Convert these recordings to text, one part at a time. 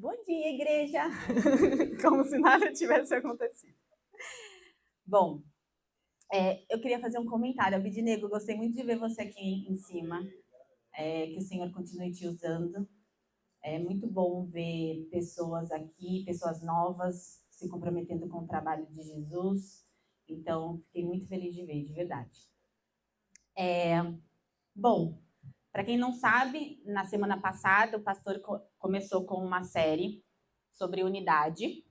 Bom dia, igreja! Como se nada tivesse acontecido. Bom, eu queria fazer um comentário. Abidnego, gostei muito de ver você aqui em cima. Que o Senhor continue te usando. É muito bom ver pessoas aqui, pessoas novas, se comprometendo com o trabalho de Jesus. Então, fiquei muito feliz de ver, de verdade. Bom, para quem não sabe, na semana passada o pastor começou com uma série sobre unidade.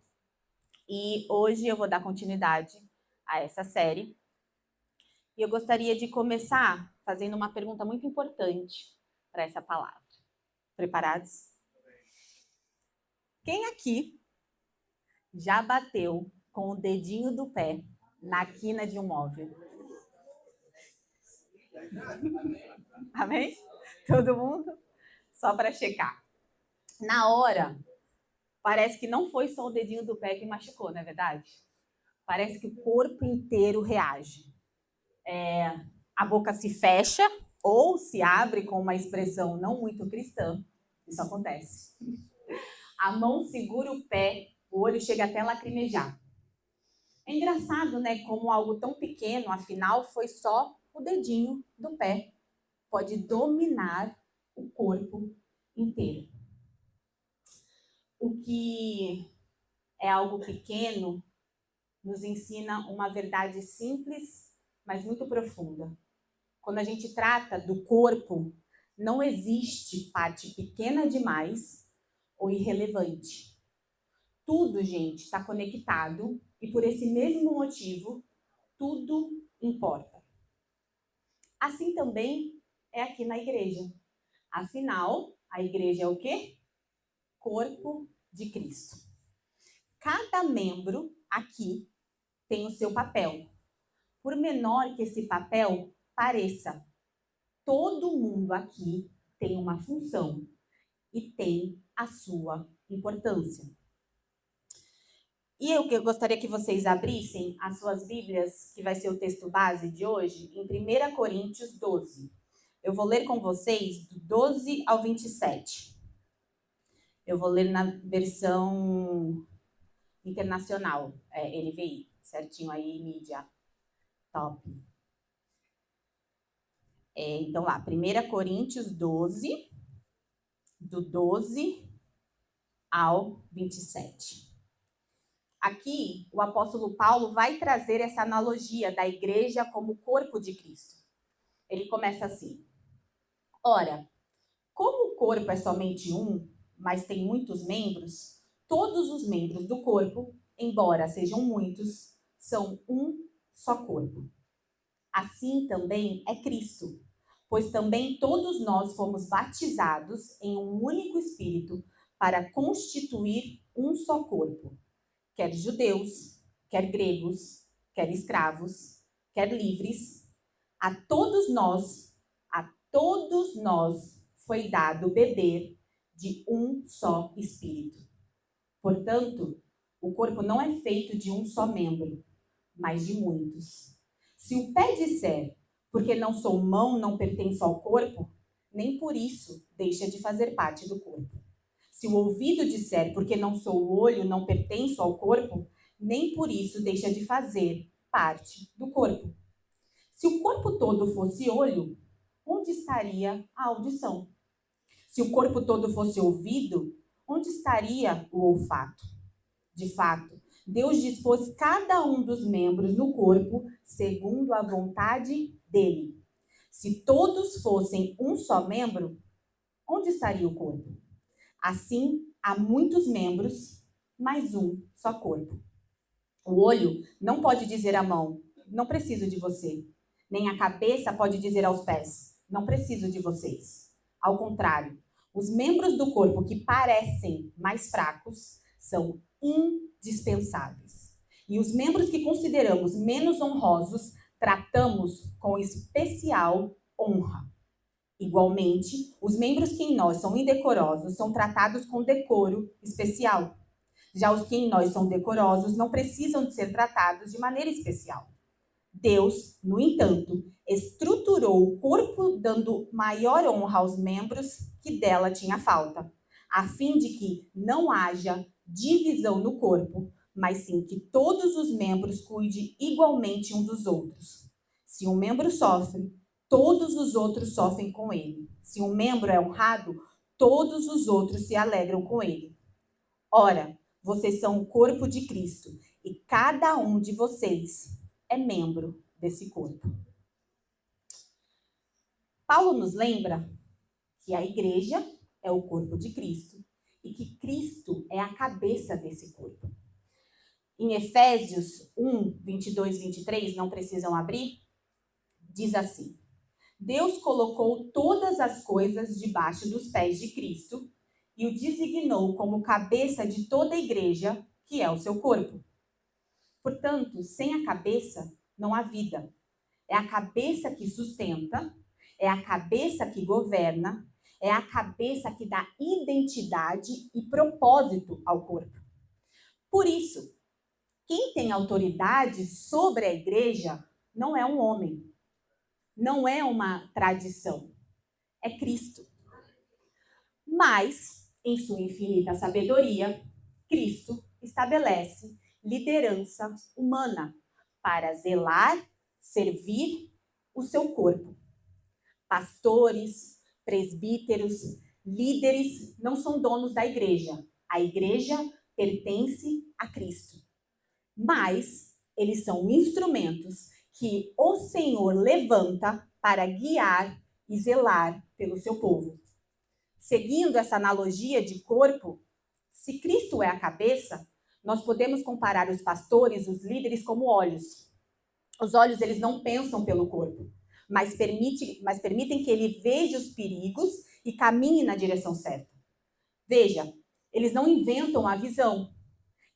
E hoje eu vou dar continuidade a essa série. E eu gostaria de começar fazendo uma pergunta muito importante para essa palavra. Preparados? Quem aqui já bateu com o dedinho do pé na quina de um móvel? Amém? Todo mundo? Só para checar. Na hora, parece que não foi só o dedinho do pé que machucou, não é verdade? Parece que o corpo inteiro reage. A boca se fecha ou se abre com uma expressão não muito cristã. Isso acontece. A mão segura o pé, o olho chega até lacrimejar. É engraçado, né? Como algo tão pequeno, afinal, foi só o dedinho do pé. Pode dominar o corpo inteiro. O que é algo pequeno nos ensina uma verdade simples, mas muito profunda. Quando a gente trata do corpo, não existe parte pequena demais ou irrelevante. Tudo, gente, está conectado e por esse mesmo motivo, tudo importa. Assim também é aqui na igreja. Afinal, a igreja é o quê? Corpo de Cristo. Cada membro aqui tem o seu papel. Por menor que esse papel pareça, todo mundo aqui tem uma função e tem a sua importância. E eu gostaria que vocês abrissem as suas Bíblias, que vai ser o texto base de hoje, em 1 Coríntios 12. Eu vou ler com vocês do 12 ao 27. Eu vou ler na versão internacional, NVI, certinho aí, mídia, top. Então lá, 1 Coríntios 12, do 12 ao 27. Aqui, o apóstolo Paulo vai trazer essa analogia da igreja como corpo de Cristo. Ele começa assim: ora, como o corpo é somente um, mas tem muitos membros, todos os membros do corpo, embora sejam muitos, são um só corpo. Assim também é Cristo, pois também todos nós fomos batizados em um único Espírito para constituir um só corpo. Quer judeus, quer gregos, quer escravos, quer livres, a todos nós foi dado beber de um só Espírito. Portanto, o corpo não é feito de um só membro, mas de muitos. Se o pé disser, porque não sou mão, não pertenço ao corpo, nem por isso deixa de fazer parte do corpo. Se o ouvido disser, porque não sou o olho, não pertenço ao corpo, nem por isso deixa de fazer parte do corpo. Se o corpo todo fosse olho, onde estaria a audição? Se o corpo todo fosse ouvido, onde estaria o olfato? De fato, Deus dispôs cada um dos membros no corpo segundo a vontade dele. Se todos fossem um só membro, onde estaria o corpo? Assim, há muitos membros, mas um só corpo. O olho não pode dizer à mão, não preciso de você. Nem a cabeça pode dizer aos pés, não preciso de vocês. Ao contrário, os membros do corpo que parecem mais fracos são indispensáveis. E os membros que consideramos menos honrosos, tratamos com especial honra. Igualmente, os membros que em nós são indecorosos são tratados com decoro especial. Já os que em nós são decorosos não precisam de ser tratados de maneira especial. Deus, no entanto, estruturou o corpo dando maior honra aos membros que dela tinha falta. a fim de que não haja divisão no corpo, mas sim que todos os membros cuidem igualmente um dos outros. Se um membro sofre, todos os outros sofrem com ele. Se um membro é honrado, todos os outros se alegram com ele. Ora, vocês são o corpo de Cristo e cada um de vocês é membro desse corpo. Paulo nos lembra que a igreja é o corpo de Cristo e que Cristo é a cabeça desse corpo. Em Efésios 1, 22, 23, não precisam abrir, diz assim: Deus colocou todas as coisas debaixo dos pés de Cristo e o designou como cabeça de toda a igreja, que é o seu corpo. Portanto, sem a cabeça não há vida. É a cabeça que sustenta, é a cabeça que governa, é a cabeça que dá identidade e propósito ao corpo. Por isso, quem tem autoridade sobre a igreja não é um homem, não é uma tradição, é Cristo. Mas, em sua infinita sabedoria, Cristo estabelece liderança humana para zelar, servir o seu corpo. Pastores, presbíteros, líderes não são donos da igreja. A igreja pertence a Cristo. Mas eles são instrumentos que o Senhor levanta para guiar e zelar pelo seu povo. Seguindo essa analogia de corpo, se Cristo é a cabeça, nós podemos comparar os pastores, os líderes, como olhos. Os olhos, eles não pensam pelo corpo, mas permitem que ele veja os perigos e caminhe na direção certa. Veja, eles não inventam a visão,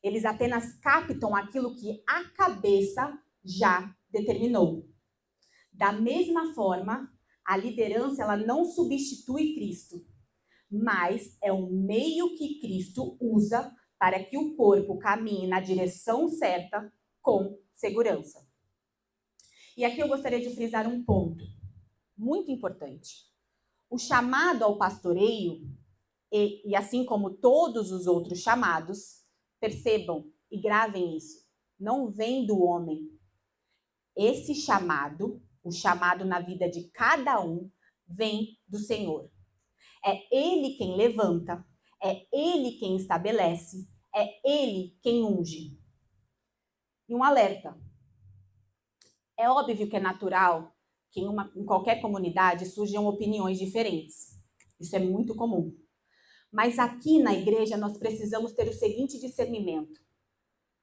eles apenas captam aquilo que a cabeça já determinou. Da mesma forma, a liderança ela não substitui Cristo, mas é o meio que Cristo usa para que o corpo caminhe na direção certa com segurança. E aqui eu gostaria de frisar um ponto muito importante. O chamado ao pastoreio, e assim como todos os outros chamados, percebam e gravem isso, não vem do homem. Esse chamado, o chamado na vida de cada um, vem do Senhor. É Ele quem levanta, é Ele quem estabelece, é Ele quem unge. E um alerta. É óbvio que é natural que em qualquer comunidade surjam opiniões diferentes. Isso é muito comum. Mas aqui na igreja nós precisamos ter o seguinte discernimento.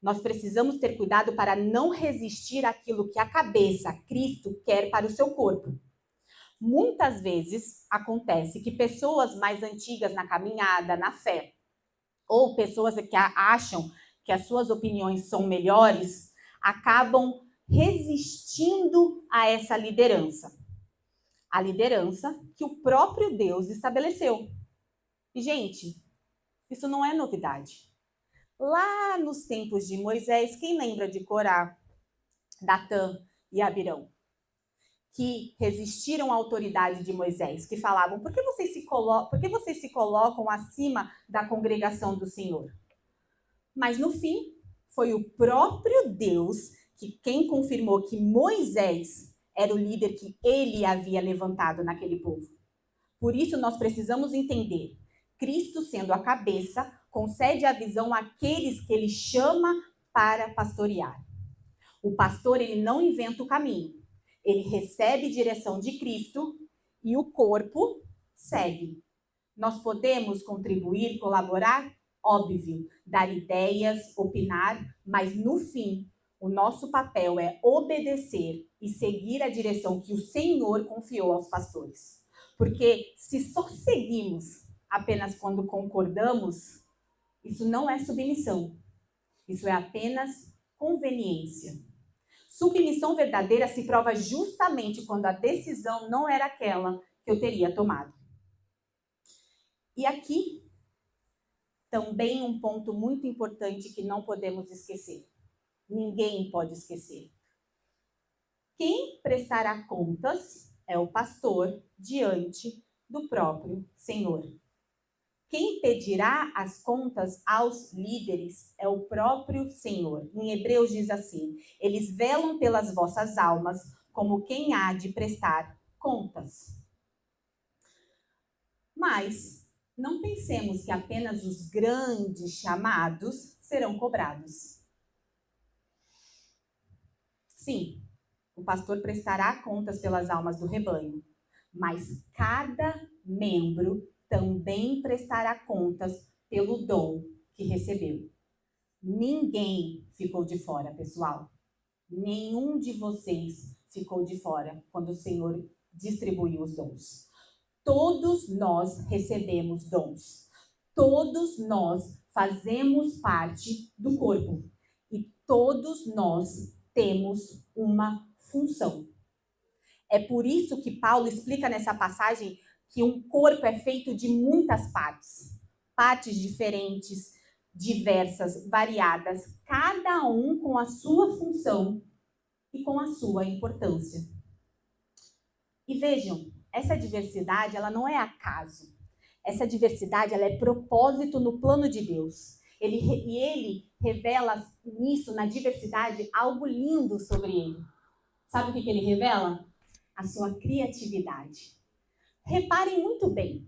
Nós precisamos ter cuidado para não resistir àquilo que a cabeça, Cristo, quer para o seu corpo. Muitas vezes acontece que pessoas mais antigas na caminhada, na fé, ou pessoas que acham que as suas opiniões são melhores, acabam resistindo a essa liderança. A liderança que o próprio Deus estabeleceu. E, gente, isso não é novidade. Lá nos tempos de Moisés, quem lembra de Corá, Datã e Abirão? Que resistiram à autoridade de Moisés, que falavam, por que vocês se colocam acima da congregação do Senhor? Mas no fim, foi o próprio Deus que quem confirmou que Moisés era o líder que ele havia levantado naquele povo. Por isso nós precisamos entender, Cristo sendo a cabeça, concede a visão àqueles que ele chama para pastorear. O pastor, ele não inventa o caminho. Ele recebe direção de Cristo e o corpo segue. Nós podemos contribuir, colaborar? Óbvio, dar ideias, opinar, mas no fim, o nosso papel é obedecer e seguir a direção que o Senhor confiou aos pastores. Porque se só seguimos apenas quando concordamos, isso não é submissão. Isso é apenas conveniência. Submissão verdadeira se prova justamente quando a decisão não era aquela que eu teria tomado. E aqui, também um ponto muito importante que não podemos esquecer. Ninguém pode esquecer. Quem prestará contas é o pastor diante do próprio Senhor. Quem pedirá as contas aos líderes é o próprio Senhor. Em Hebreus diz assim: eles velam pelas vossas almas como quem há de prestar contas. Mas não pensemos que apenas os grandes chamados serão cobrados. Sim, o pastor prestará contas pelas almas do rebanho, mas cada membro também prestará contas pelo dom que recebeu. Ninguém ficou de fora, pessoal. Nenhum de vocês ficou de fora quando o Senhor distribuiu os dons. Todos nós recebemos dons. Todos nós fazemos parte do corpo. E todos nós temos uma função. É por isso que Paulo explica nessa passagem que um corpo é feito de muitas partes. Partes diferentes, diversas, variadas, cada um com a sua função e com a sua importância. E vejam, essa diversidade, ela não é acaso. Essa diversidade, ela é propósito no plano de Deus. Ele revela nisso, na diversidade, algo lindo sobre ele. Sabe o que ele revela? A sua criatividade. Reparem muito bem.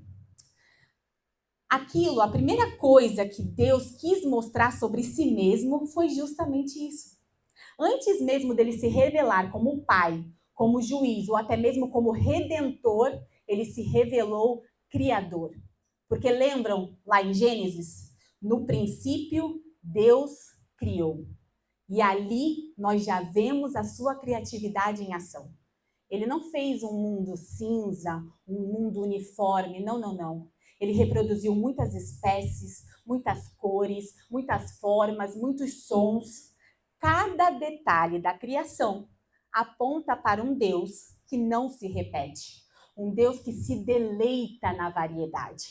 A primeira coisa que Deus quis mostrar sobre si mesmo foi justamente isso. Antes mesmo dele se revelar como Pai, como juiz ou até mesmo como redentor, ele se revelou criador. Porque lembram lá em Gênesis? No princípio, Deus criou. E ali nós já vemos a sua criatividade em ação. Ele não fez um mundo cinza, um mundo uniforme, não. Ele reproduziu muitas espécies, muitas cores, muitas formas, muitos sons. Cada detalhe da criação aponta para um Deus que não se repete, um Deus que se deleita na variedade.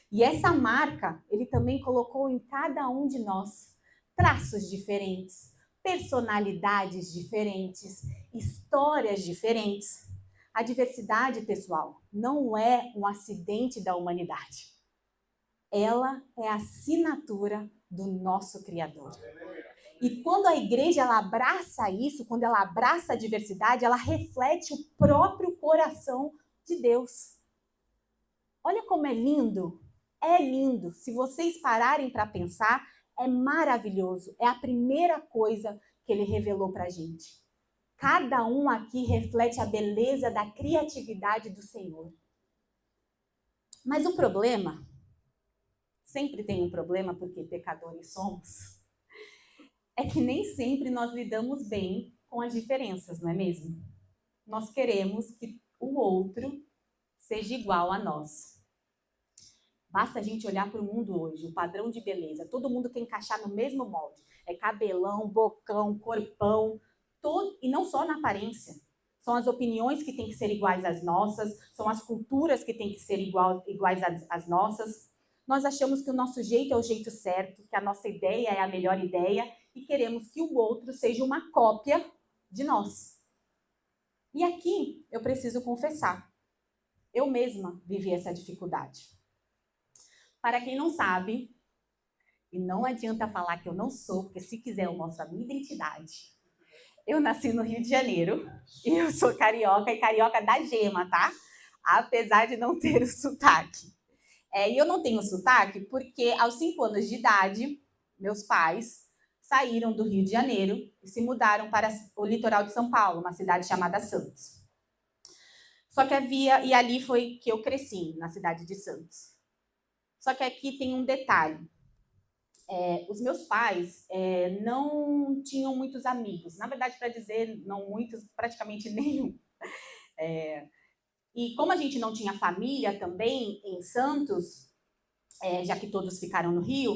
E essa marca ele também colocou em cada um de nós, traços diferentes, personalidades diferentes, histórias diferentes. A diversidade, pessoal, não é um acidente da humanidade. Ela é a assinatura do nosso Criador. E quando a igreja ela abraça isso, quando ela abraça a diversidade, ela reflete o próprio coração de Deus. Olha como é lindo. É lindo. Se vocês pararem para pensar, é maravilhoso. É a primeira coisa que ele revelou para a gente. Cada um aqui reflete a beleza da criatividade do Senhor. Mas o problema, sempre tem um problema porque pecadores somos, é que nem sempre nós lidamos bem com as diferenças, não é mesmo? Nós queremos que o outro seja igual a nós. Basta a gente olhar para o mundo hoje, o padrão de beleza. Todo mundo quer encaixar no mesmo molde. É cabelão, bocão, corpão, e não só na aparência. São as opiniões que têm que ser iguais às nossas, são as culturas que têm que ser iguais às nossas. Nós achamos que o nosso jeito é o jeito certo, que a nossa ideia é a melhor ideia e queremos que o outro seja uma cópia de nós. E aqui eu preciso confessar, eu mesma vivi essa dificuldade. Para quem não sabe, e não adianta falar que eu não sou, porque se quiser eu mostro a minha identidade. Eu nasci no Rio de Janeiro, e eu sou carioca, e carioca da gema, tá? Apesar de não ter o sotaque. E eu não tenho sotaque porque aos 5 anos de idade, meus pais saíram do Rio de Janeiro e se mudaram para o litoral de São Paulo, uma cidade chamada Santos. Só que e ali foi que eu cresci, na cidade de Santos. Só que aqui tem um detalhe. Os meus pais não tinham muitos amigos. Na verdade, para dizer não muitos, praticamente nenhum. E como a gente não tinha família também em Santos, já que todos ficaram no Rio,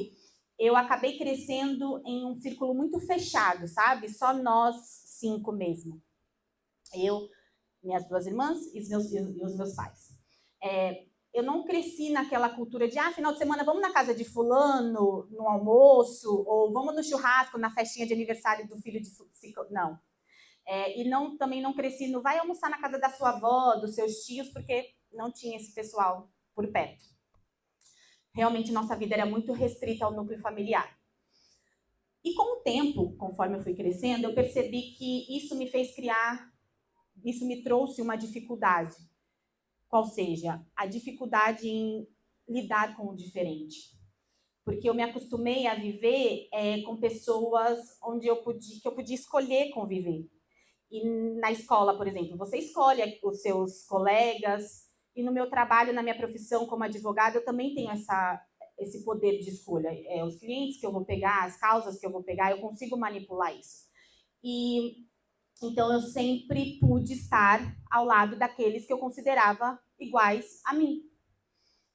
eu acabei crescendo em um círculo muito fechado, sabe? Só nós 5 mesmo. Eu, minhas 2 irmãs e os meus pais. Eu não cresci naquela cultura de, final de semana vamos na casa de fulano, no almoço, ou vamos no churrasco, na festinha de aniversário do filho de ciclo. Não. Também não cresci no vai almoçar na casa da sua avó, dos seus tios, porque não tinha esse pessoal por perto. Realmente nossa vida era muito restrita ao núcleo familiar. E com o tempo, conforme eu fui crescendo, eu percebi que isso me trouxe uma dificuldade. Qual seja, a dificuldade em lidar com o diferente. Porque eu me acostumei a viver com pessoas que eu podia escolher conviver. E na escola, por exemplo, você escolhe os seus colegas, e no meu trabalho, na minha profissão como advogada, eu também tenho esse poder de escolha. Os clientes que eu vou pegar, as causas que eu vou pegar, eu consigo manipular isso. E então eu sempre pude estar ao lado daqueles que eu considerava iguais a mim.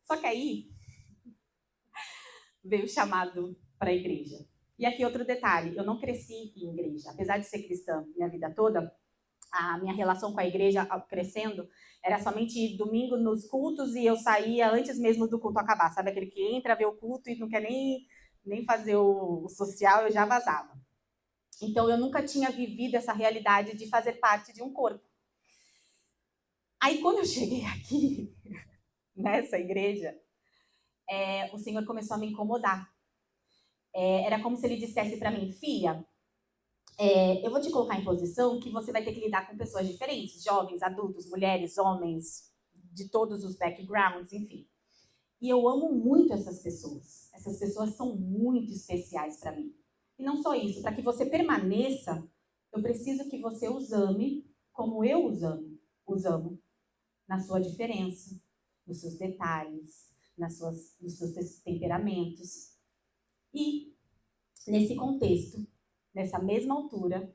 Só que aí veio o chamado para a igreja. E aqui outro detalhe, eu não cresci em igreja. Apesar de ser cristã minha vida toda, a minha relação com a igreja crescendo era somente domingo nos cultos e eu saía antes mesmo do culto acabar. Sabe aquele que entra, vê o culto e não quer nem fazer o social, eu já vazava. Então eu nunca tinha vivido essa realidade de fazer parte de um corpo. Aí quando eu cheguei aqui, nessa igreja, o Senhor começou a me incomodar. Era como se ele dissesse para mim, filha, eu vou te colocar em posição que você vai ter que lidar com pessoas diferentes, jovens, adultos, mulheres, homens, de todos os backgrounds, enfim. E eu amo muito essas pessoas. Essas pessoas são muito especiais para mim. E não só isso, para que você permaneça, eu preciso que você os ame como eu os amo, na sua diferença, nos seus detalhes, nos seus temperamentos. E, nesse contexto, nessa mesma altura,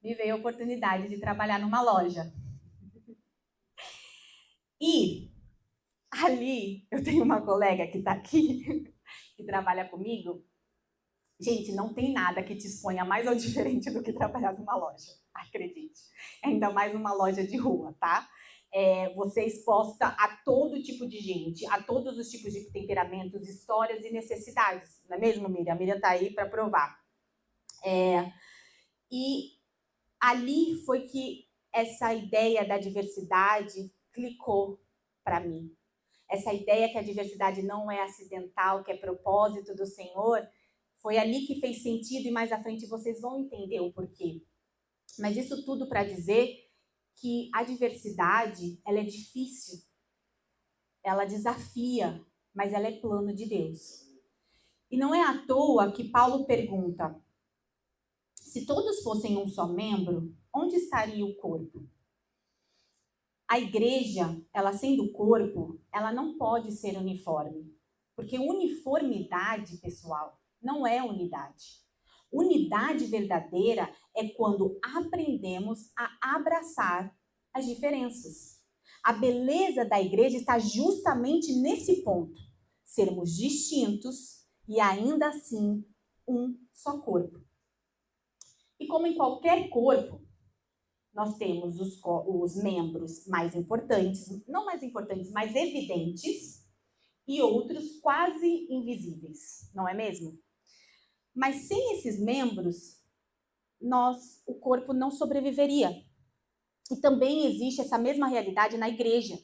me veio a oportunidade de trabalhar numa loja. E ali, eu tenho uma colega que está aqui, que trabalha comigo. Gente, não tem nada que te exponha mais ao diferente do que trabalhar numa loja, acredite. Ainda mais uma loja de rua, tá? Você é exposta a todo tipo de gente, a todos os tipos de temperamentos, histórias e necessidades. Não é mesmo, Miriam? A Miriam está aí para provar. E ali foi que essa ideia da diversidade clicou para mim. Essa ideia que a diversidade não é acidental, que é propósito do Senhor, foi ali que fez sentido e mais à frente vocês vão entender o porquê. Mas isso tudo para dizer que a diversidade, ela é difícil, ela desafia, mas ela é plano de Deus. E não é à toa que Paulo pergunta, se todos fossem um só membro, onde estaria o corpo? A igreja, ela sendo corpo, ela não pode ser uniforme. Porque uniformidade, pessoal, não é unidade. Unidade verdadeira é quando aprendemos a abraçar as diferenças. A beleza da igreja está justamente nesse ponto. Sermos distintos e ainda assim um só corpo. E como em qualquer corpo, nós temos os membros mais importantes, não mais importantes, mais evidentes, e outros quase invisíveis, não é mesmo? Mas sem esses membros, o corpo não sobreviveria. E também existe essa mesma realidade na igreja.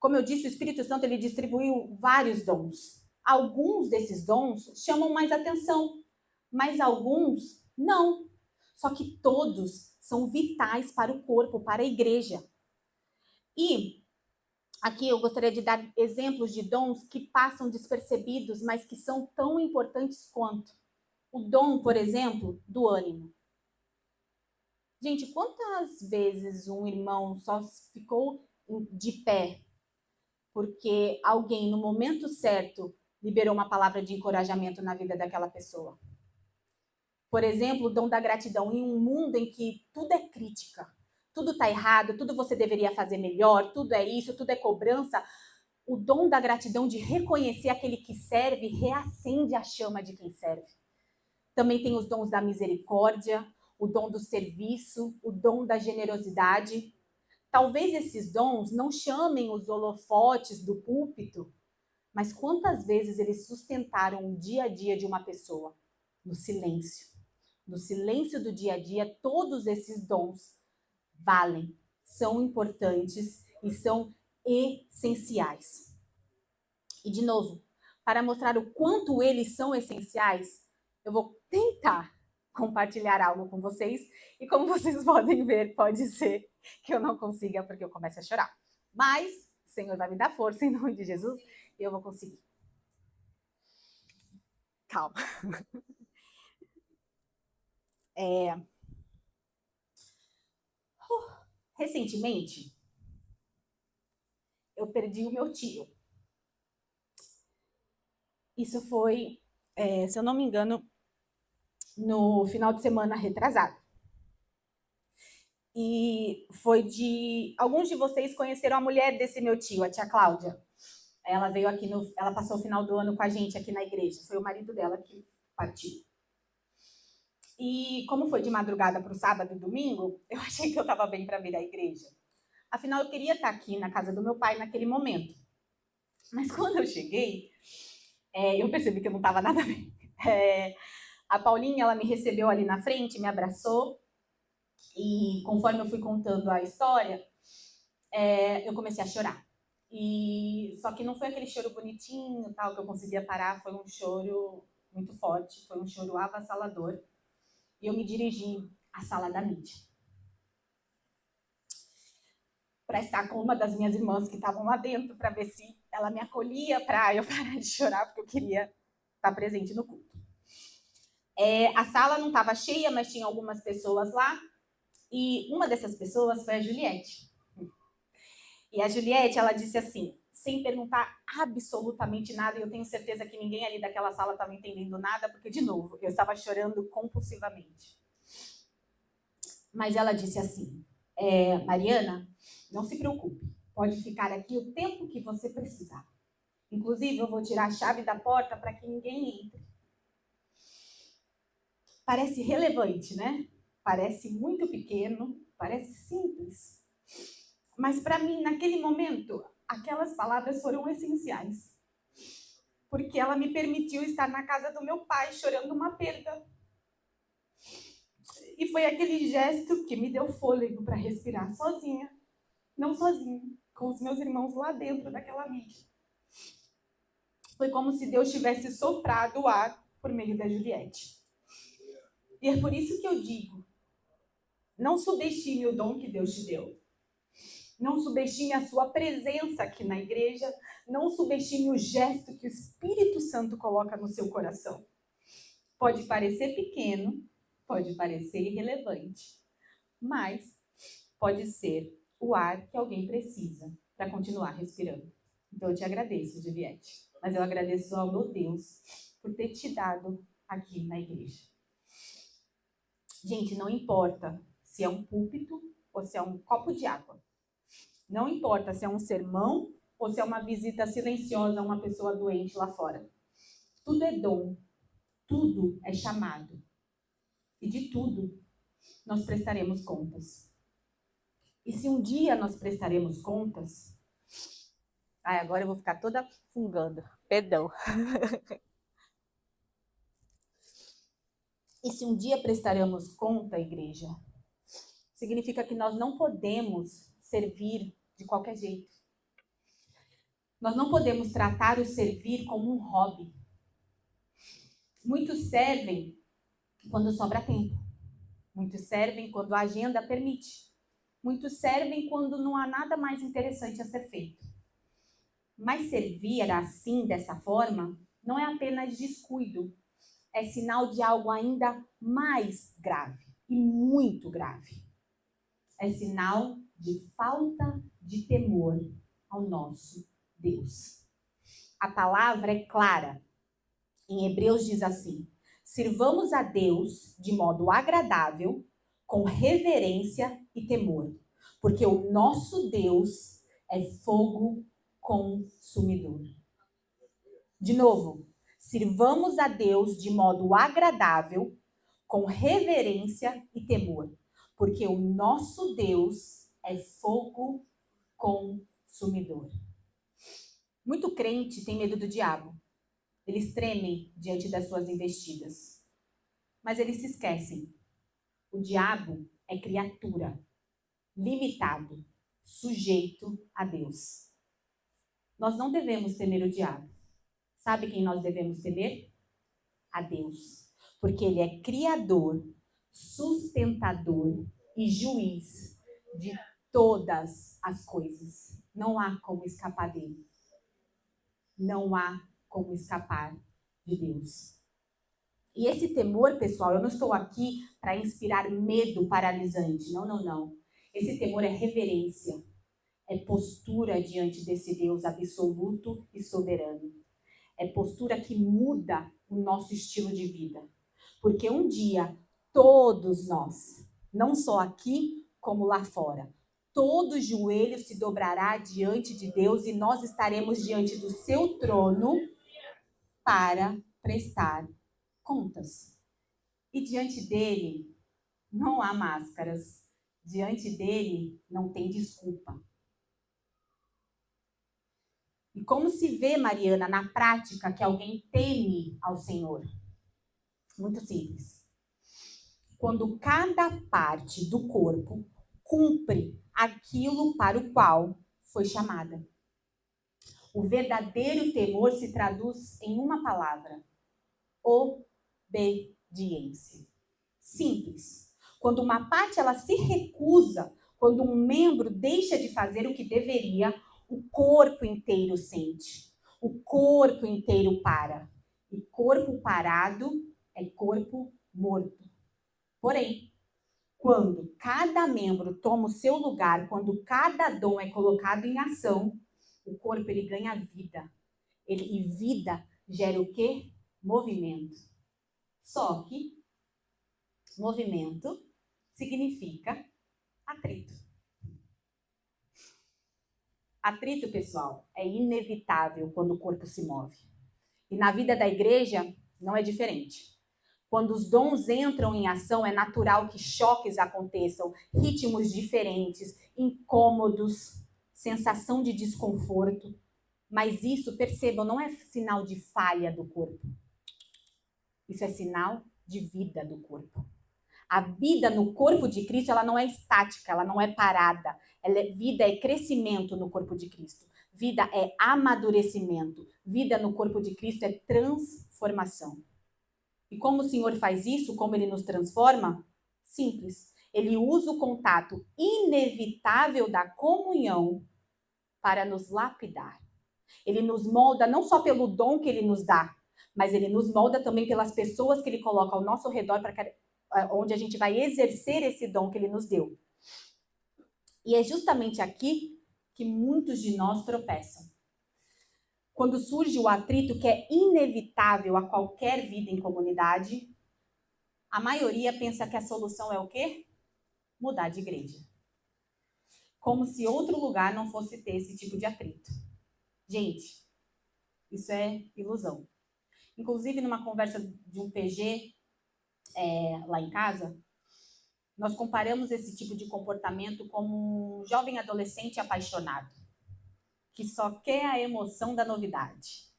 Como eu disse, o Espírito Santo ele distribuiu vários dons. Alguns desses dons chamam mais atenção, mas alguns não. Só que todos são vitais para o corpo, para a igreja. E aqui eu gostaria de dar exemplos de dons que passam despercebidos, mas que são tão importantes quanto. O dom, por exemplo, do ânimo. Gente, quantas vezes um irmão só ficou de pé porque alguém, no momento certo, liberou uma palavra de encorajamento na vida daquela pessoa? Por exemplo, o dom da gratidão. Em um mundo em que tudo é crítica, tudo está errado, tudo você deveria fazer melhor, tudo é isso, tudo é cobrança, o dom da gratidão de reconhecer aquele que serve reacende a chama de quem serve. Também tem os dons da misericórdia, o dom do serviço, o dom da generosidade. Talvez esses dons não chamem os holofotes do púlpito, mas quantas vezes eles sustentaram o dia a dia de uma pessoa? No silêncio. No silêncio do dia a dia, todos esses dons valem, são importantes e são essenciais. E, de novo, para mostrar o quanto eles são essenciais, eu vou tentar compartilhar algo com vocês. E como vocês podem ver, pode ser que eu não consiga, porque eu começo a chorar. Mas o Senhor vai me dar força em nome de Jesus e eu vou conseguir. Calma. Recentemente, eu perdi o meu tio. Isso foi, se eu não me engano, no final de semana retrasado. E foi de... Alguns de vocês conheceram a mulher desse meu tio, a tia Cláudia. Ela veio aqui, ela passou o final do ano com a gente aqui na igreja. Foi o marido dela que partiu. E como foi de madrugada para o sábado e domingo, eu achei que eu estava bem para vir à igreja. Afinal, eu queria estar aqui na casa do meu pai naquele momento. Mas quando eu cheguei, eu percebi que eu não estava nada bem. A Paulinha, ela me recebeu ali na frente, me abraçou. E conforme eu fui contando a história, eu comecei a chorar. Só que não foi aquele choro bonitinho, tal, que eu conseguia parar. Foi um choro muito forte, foi um choro avassalador. E eu me dirigi à sala da mídia para estar com uma das minhas irmãs que estavam lá dentro, para ver se ela me acolhia para eu parar de chorar, porque eu queria estar presente no culto. A sala não estava cheia, mas tinha algumas pessoas lá, e uma dessas pessoas foi a Juliette. E a Juliette, ela disse assim, sem perguntar absolutamente nada, e eu tenho certeza que ninguém ali daquela sala estava entendendo nada, porque, de novo, eu estava chorando compulsivamente. Mas ela disse assim, Mariana, não se preocupe, pode ficar aqui o tempo que você precisar. Inclusive, eu vou tirar a chave da porta para que ninguém entre. Parece relevante, né? Parece muito pequeno, parece simples. Mas para mim, naquele momento, aquelas palavras foram essenciais. Porque ela me permitiu estar na casa do meu pai chorando uma perda. E foi aquele gesto que me deu fôlego para respirar sozinha. Não sozinha, com os meus irmãos lá dentro daquela mídia. Foi como se Deus tivesse soprado o ar por meio da Juliette. E é por isso que eu digo, não subestime o dom que Deus te deu. Não subestime a sua presença aqui na igreja. Não subestime o gesto que o Espírito Santo coloca no seu coração. Pode parecer pequeno, pode parecer irrelevante, mas pode ser o ar que alguém precisa para continuar respirando. Então eu te agradeço, Juliette, mas eu agradeço ao meu Deus por ter te dado aqui na igreja. Gente, não importa se é um púlpito ou se é um copo de água. Não importa se é um sermão ou se é uma visita silenciosa a uma pessoa doente lá fora. Tudo é dom, tudo é chamado. E de tudo nós prestaremos contas. E se um dia nós prestaremos contas... agora eu vou ficar toda fungando. Perdão. E se um dia prestaremos conta, igreja, significa que nós não podemos servir de qualquer jeito. Nós não podemos tratar o servir como um hobby. Muitos servem quando sobra tempo. Muitos servem quando a agenda permite. Muitos servem quando não há nada mais interessante a ser feito. Mas servir assim, dessa forma, não é apenas descuido. É sinal de algo ainda mais grave, e muito grave. É sinal de falta de temor ao nosso Deus. A palavra é clara. Em Hebreus diz assim: sirvamos a Deus de modo agradável, com reverência e temor, porque o nosso Deus é fogo consumidor. De novo, sirvamos a Deus de modo agradável, com reverência e temor, porque o nosso Deus é fogo consumidor. Muito crente tem medo do diabo. Eles tremem diante das suas investidas. Mas eles se esquecem. O diabo é criatura, limitado, sujeito a Deus. Nós não devemos temer o diabo. Sabe quem nós devemos temer? A Deus. Porque Ele é criador, sustentador e juiz de todas as coisas. Não há como escapar dele. Não há como escapar de Deus. E esse temor, pessoal, eu não estou aqui para inspirar medo paralisante. Não, não, não. Esse temor é reverência. É postura diante desse Deus absoluto e soberano. É postura que muda o nosso estilo de vida. Porque um dia, todos nós, não só aqui, como lá fora, todo joelho se dobrará diante de Deus e nós estaremos diante do seu trono para prestar contas. E diante dele não há máscaras. Diante dele não tem desculpa. E como se vê, Mariana, na prática, que alguém teme ao Senhor? Muito simples. Quando cada parte do corpo cumpre aquilo para o qual foi chamada. O verdadeiro temor se traduz em uma palavra: obediência. Simples. Quando uma parte ela se recusa, quando um membro deixa de fazer o que deveria, o corpo inteiro sente. O corpo inteiro para. E corpo parado é corpo morto. Porém, quando cada membro toma o seu lugar, quando cada dom é colocado em ação, o corpo ele ganha vida. E vida gera o quê? Movimento. Só que movimento significa atrito. Atrito, pessoal, é inevitável quando o corpo se move. E na vida da igreja não é diferente. Quando os dons entram em ação, é natural que choques aconteçam, ritmos diferentes, incômodos, sensação de desconforto. Mas isso, percebam, não é sinal de falha do corpo. Isso é sinal de vida do corpo. A vida no corpo de Cristo, ela não é estática, ela não é parada. Vida é crescimento no corpo de Cristo. Vida é amadurecimento. Vida no corpo de Cristo é transformação. E como o Senhor faz isso, como Ele nos transforma? Simples. Ele usa o contato inevitável da comunhão para nos lapidar. Ele nos molda não só pelo dom que Ele nos dá, mas Ele nos molda também pelas pessoas que Ele coloca ao nosso redor, onde a gente vai exercer esse dom que Ele nos deu. E é justamente aqui que muitos de nós tropeçam. Quando surge o atrito que é inevitável a qualquer vida em comunidade, a maioria pensa que a solução é o quê? Mudar de igreja. Como se outro lugar não fosse ter esse tipo de atrito. Gente, isso é ilusão. Inclusive, numa conversa de um PG lá em casa, nós comparamos esse tipo de comportamento como um jovem adolescente apaixonado, que só quer a emoção da novidade.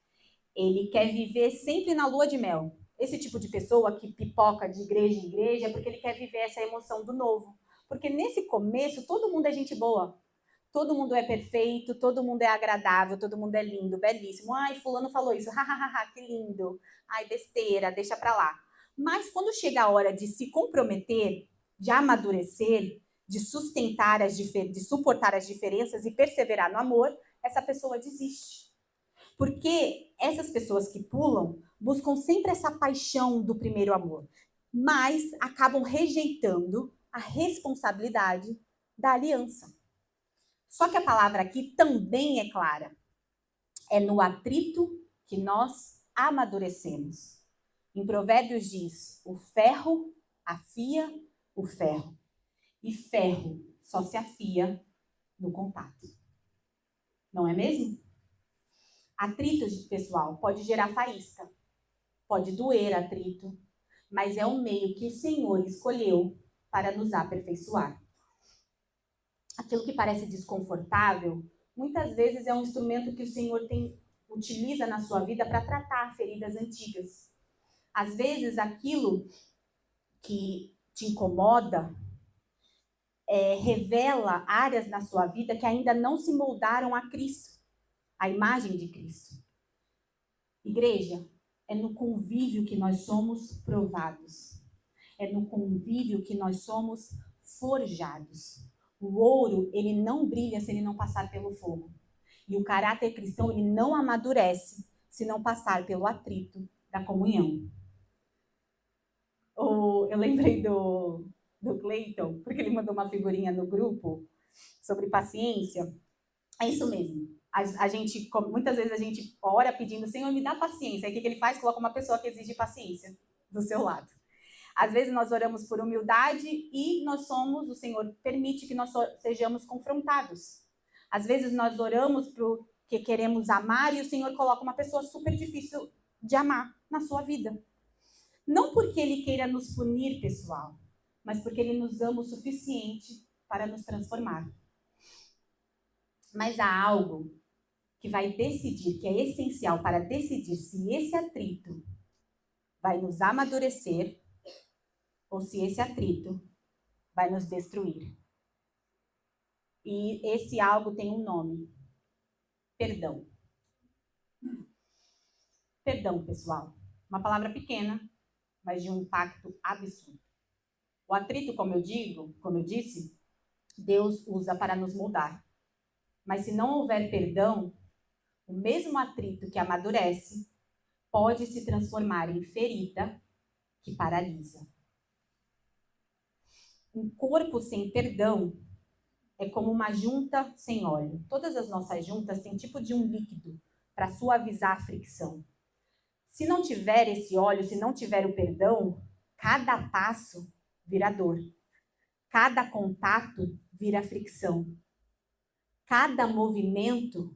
Ele quer viver sempre na lua de mel. Esse tipo de pessoa que pipoca de igreja em igreja é porque ele quer viver essa emoção do novo. Porque nesse começo, todo mundo é gente boa. Todo mundo é perfeito, todo mundo é agradável, todo mundo é lindo, belíssimo. Ai, fulano falou isso, hahaha, que lindo. Ai, besteira, deixa pra lá. Mas quando chega a hora de se comprometer, de amadurecer, de sustentar, de suportar as diferenças e perseverar no amor, essa pessoa desiste. Porque essas pessoas que pulam buscam sempre essa paixão do primeiro amor, mas acabam rejeitando a responsabilidade da aliança. Só que a palavra aqui também é clara. É no atrito que nós amadurecemos. Em Provérbios diz: o ferro afia o ferro. E ferro só se afia no contato. Não é mesmo? Atrito, pessoal, pode gerar faísca. Pode doer atrito. Mas é o meio que o Senhor escolheu para nos aperfeiçoar. Aquilo que parece desconfortável, muitas vezes é um instrumento que o Senhor utiliza na sua vida para tratar feridas antigas. Às vezes, aquilo que te incomoda revela áreas na sua vida que ainda não se moldaram a Cristo, a imagem de Cristo. Igreja, é no convívio que nós somos provados. É no convívio que nós somos forjados. O ouro, ele não brilha se ele não passar pelo fogo. E o caráter cristão, ele não amadurece se não passar pelo atrito da comunhão. Eu lembrei do Cleiton, porque ele mandou uma figurinha no grupo sobre paciência. É isso mesmo. A gente, muitas vezes a gente ora pedindo, Senhor, me dá paciência. Aí o que ele faz? Coloca uma pessoa que exige paciência do seu lado. Às vezes nós oramos por humildade e o Senhor permite que nós sejamos confrontados. Às vezes nós oramos porque queremos amar e o Senhor coloca uma pessoa super difícil de amar na sua vida. Não porque Ele queira nos punir, pessoal, mas porque Ele nos ama o suficiente para nos transformar. Mas há algo que vai decidir, que é essencial para decidir se esse atrito vai nos amadurecer ou se esse atrito vai nos destruir. E esse algo tem um nome: perdão. Perdão, pessoal. Uma palavra pequena, mas de um impacto absurdo. O atrito, como eu disse, Deus usa para nos moldar. Mas se não houver perdão, o mesmo atrito que amadurece pode se transformar em ferida que paralisa. Um corpo sem perdão é como uma junta sem óleo. Todas as nossas juntas têm tipo de um líquido para suavizar a fricção. Se não tiver esse óleo, se não tiver o perdão, cada passo vira dor. Cada contato vira fricção. Cada movimento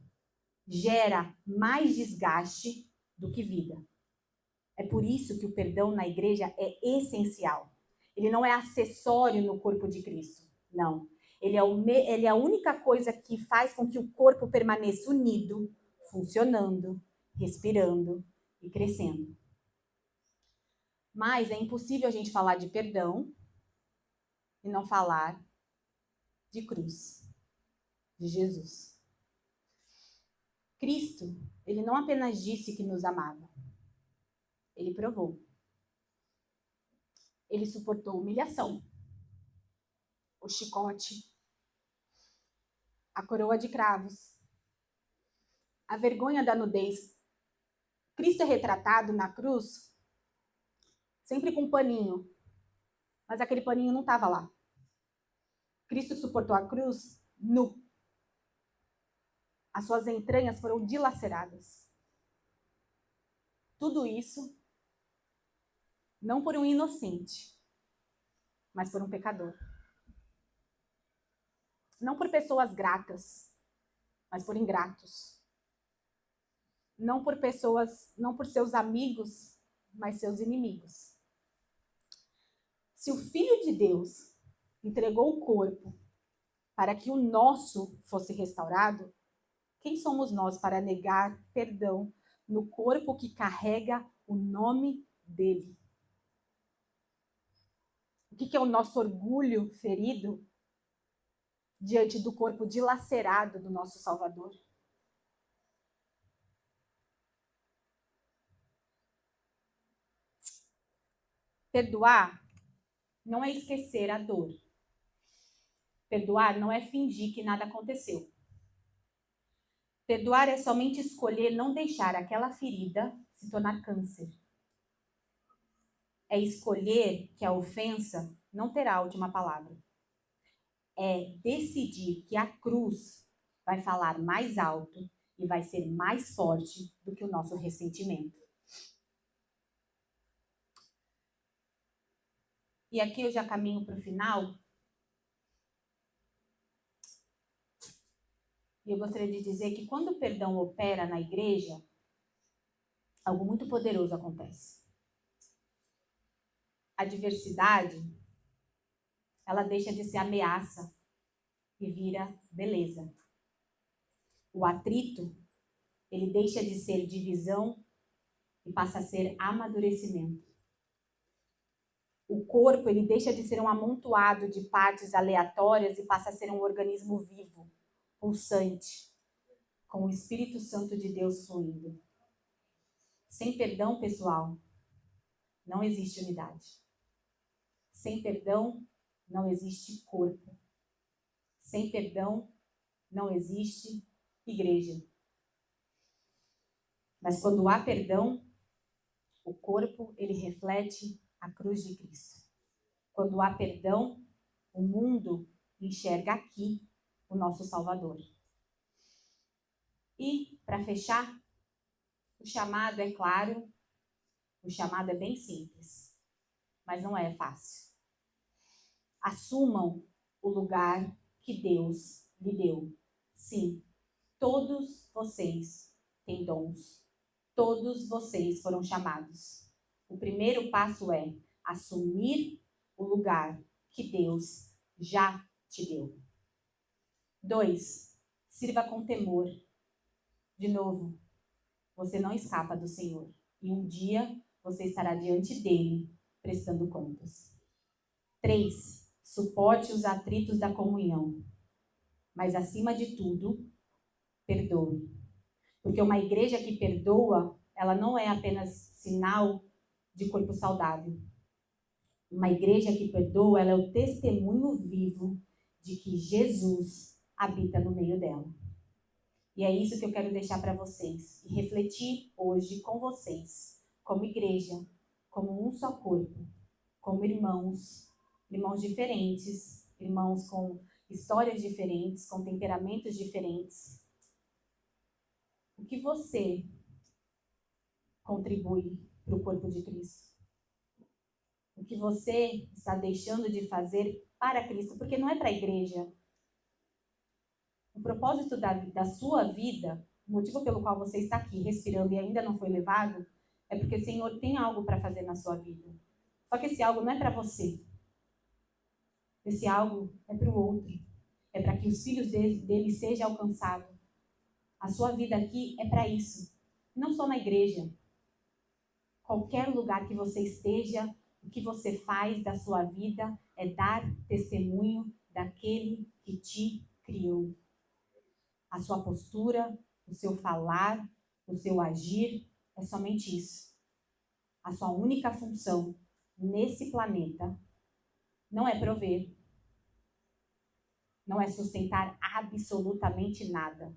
gera mais desgaste do que vida. É por isso que o perdão na igreja é essencial. Ele não é acessório no corpo de Cristo. Não. Ele é a única coisa que faz com que o corpo permaneça unido, funcionando, respirando e crescendo. Mas é impossível a gente falar de perdão e não falar de cruz, de Jesus. Cristo, ele não apenas disse que nos amava, ele provou. Ele suportou humilhação, o chicote, a coroa de cravos, a vergonha da nudez. Cristo é retratado na cruz sempre com um paninho, mas aquele paninho não estava lá. Cristo suportou a cruz nu. As suas entranhas foram dilaceradas. Tudo isso não por um inocente, mas por um pecador. Não por pessoas gratas, mas por ingratos. Não por seus amigos, mas seus inimigos. Se o Filho de Deus entregou o corpo para que o nosso fosse restaurado, quem somos nós para negar perdão no corpo que carrega o nome dele? O que é o nosso orgulho ferido diante do corpo dilacerado do nosso Salvador? Perdoar não é esquecer a dor. Perdoar não é fingir que nada aconteceu. Perdoar é somente escolher não deixar aquela ferida se tornar câncer. É escolher que a ofensa não terá a última palavra. É decidir que a cruz vai falar mais alto e vai ser mais forte do que o nosso ressentimento. E aqui eu já caminho para o final. E eu gostaria de dizer que quando o perdão opera na igreja, algo muito poderoso acontece. A diversidade, ela deixa de ser ameaça e vira beleza. O atrito, ele deixa de ser divisão e passa a ser amadurecimento. O corpo, ele deixa de ser um amontoado de partes aleatórias e passa a ser um organismo vivo, pulsante, com o Espírito Santo de Deus fluindo. Sem perdão, pessoal, não existe unidade. Sem perdão, não existe corpo. Sem perdão, não existe igreja. Mas quando há perdão, o corpo, ele reflete a cruz de Cristo. Quando há perdão, o mundo enxerga aqui o nosso Salvador. E, para fechar, o chamado é claro, o chamado é bem simples, mas não é fácil. Assumam o lugar que Deus lhe deu. Sim, todos vocês têm dons. Todos vocês foram chamados. O primeiro passo é assumir o lugar que Deus já te deu. 2, sirva com temor. De novo, você não escapa do Senhor. E um dia você estará diante dele, prestando contas. 3, suporte os atritos da comunhão. Mas, acima de tudo, perdoe. Porque uma igreja que perdoa, ela não é apenas sinal de corpo saudável. Uma igreja que perdoa, ela é o testemunho vivo de que Jesus habita no meio dela. E é isso que eu quero deixar para vocês. E refletir hoje com vocês, como igreja, como um só corpo, como irmãos, irmãos diferentes, irmãos com histórias diferentes, com temperamentos diferentes. O que você contribui para o corpo de Cristo? O que você está deixando de fazer para Cristo? Porque não é para a igreja. O propósito da sua vida, o motivo pelo qual você está aqui respirando e ainda não foi levado, é porque o Senhor tem algo para fazer na sua vida. Só que esse algo não é para você. Esse algo é para o outro. É para que os filhos dele sejam alcançados. A sua vida aqui é para isso. Não só na igreja. Qualquer lugar que você esteja, o que você faz da sua vida é dar testemunho daquele que te criou. A sua postura, o seu falar, o seu agir, é somente isso. A sua única função nesse planeta não é prover, não é sustentar absolutamente nada.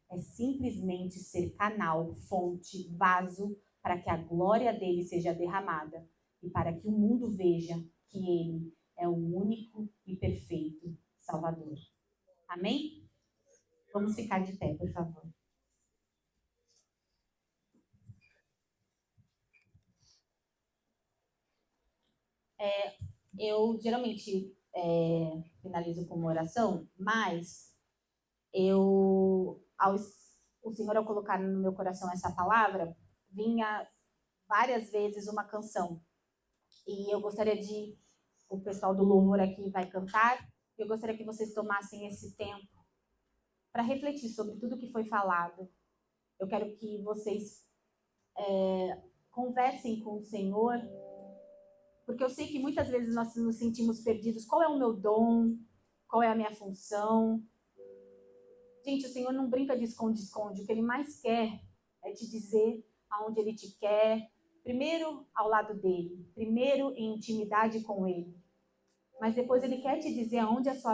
É simplesmente ser canal, fonte, vaso para que a glória dele seja derramada e para que o mundo veja que ele é o único e perfeito Salvador. Amém? Vamos ficar de pé, por favor. Eu geralmente finalizo com uma oração, mas o Senhor, ao colocar no meu coração essa palavra, vinha várias vezes uma canção. E eu gostaria o pessoal do louvor aqui vai cantar, eu gostaria que vocês tomassem esse tempo para refletir sobre tudo que foi falado. Eu quero que vocês conversem com o Senhor, porque eu sei que muitas vezes nós nos sentimos perdidos. Qual é o meu dom? Qual é a minha função? Gente, o Senhor não brinca de esconde-esconde. O que Ele mais quer é te dizer aonde Ele te quer. Primeiro, ao lado dEle. Primeiro, em intimidade com Ele. Mas depois Ele quer te dizer aonde a sua